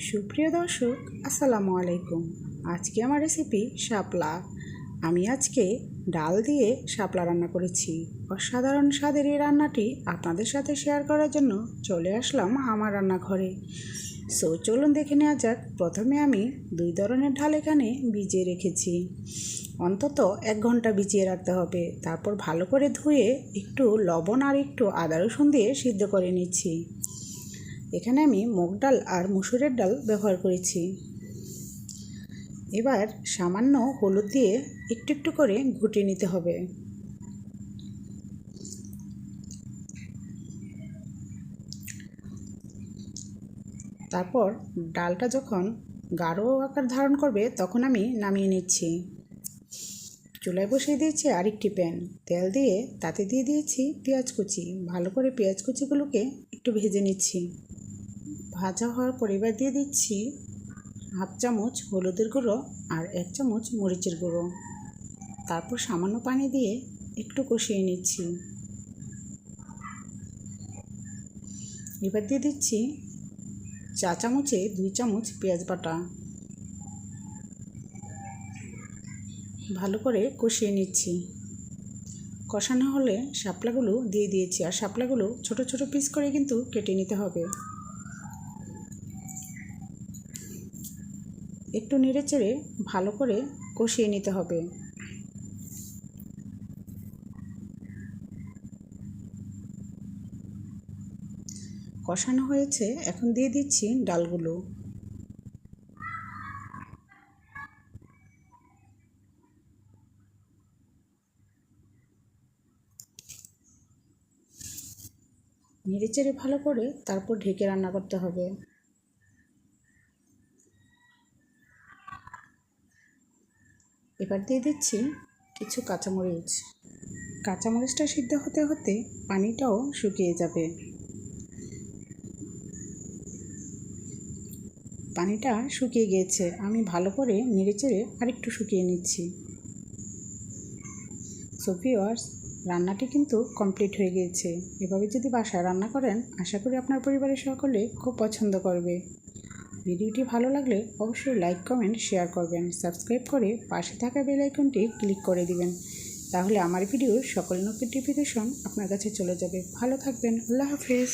সুপ্রিয় দর্শক, আসসালামু আলাইকুম। আজকে আমার রেসিপি শাপলা। আমি আজকে ডাল দিয়ে শাপলা রান্না করেছি। অসাধারণ স্বাদের এই রান্নাটি আপনাদের সাথে শেয়ার করার জন্য চলে আসলাম আমার রান্নাঘরে। চলুন দেখে নেওয়া যাক। প্রথমে আমি 2 ধরনের ডাল এখানে ভিজিয়ে রেখেছি। অন্তত 1 ঘন্টা ভিজিয়ে রাখতে হবে। তারপর ভালো করে ধুয়ে একটু লবণ আর একটু আদা রসুন দিয়ে সিদ্ধ করে নিচ্ছি। এখানে আমি মুগ ডাল আর মসুরের ডাল ব্যবহার করেছি। এবার সামান্য হলুদ দিয়ে একটু একটু করে ঘুটিয়ে নিতে হবে। তারপর ডালটা যখন গাঢ় আকার ধারণ করবে তখন আমি নামিয়ে নিচ্ছি। চুলায় বসিয়ে দিয়েছি আরেকটি প্যান। তেল দিয়ে তাতে দিয়ে দিয়েছি পেঁয়াজ কুচি। ভালো করে পেঁয়াজ কুচিগুলোকে একটু ভেজে নিচ্ছি। ভাজা হওয়ার পর এবার দিয়ে দিচ্ছি 1/2 চামচ হলুদের গুঁড়ো আর 1 চামচ মরিচের গুঁড়ো। তারপর সামান্য পানি দিয়ে একটু কষিয়ে নিচ্ছি। এবার দিয়ে দিচ্ছি চা চামচে 2 চামচ পেঁয়াজ বাটা। ভালো করে কষিয়ে নিচ্ছি। কষানো হলে শাপলাগুলো দিয়ে দিয়েছি, আর শাপলাগুলো ছোট ছোট পিস করে কিন্তু কেটে নিতে হবে। একটু নেড়েচেড়ে ভালো করে কষিয়ে নিতে হবে। কষানো হয়েছে, এখন দিয়ে দিচ্ছি ডালগুলো। নেড়েচেড়ে ভালো করে তারপর ঢেকে রান্না করতে হবে। এবার দিয়ে দিচ্ছি কিছু কাঁচামরিচ। কাঁচামরিচটা সিদ্ধ হতে হতে পানিটাও শুকিয়ে যাবে। পানিটা শুকিয়ে গিয়েছে, আমি ভালো করে নেড়েচেড়ে আরেকটু শুকিয়ে নিচ্ছি। সো ভিউয়ার্স, রান্নাটি কিন্তু কমপ্লিট হয়ে গিয়েছে। এভাবে যদি বাসায় রান্না করেন, আশা করি আপনার পরিবারের সকলে খুব পছন্দ করবে। ভিডিওটি ভালো লাগলে অবশ্যই লাইক, কমেন্ট, শেয়ার করবেন। সাবস্ক্রাইব করে পাশে থাকা বেল আইকনটি ক্লিক করে দিবেন। তাহলে আমার ভিডিওর সকল নোটিফিকেশন আপনার কাছে চলে যাবে। ভালো থাকবেন। আল্লাহ হাফেজ।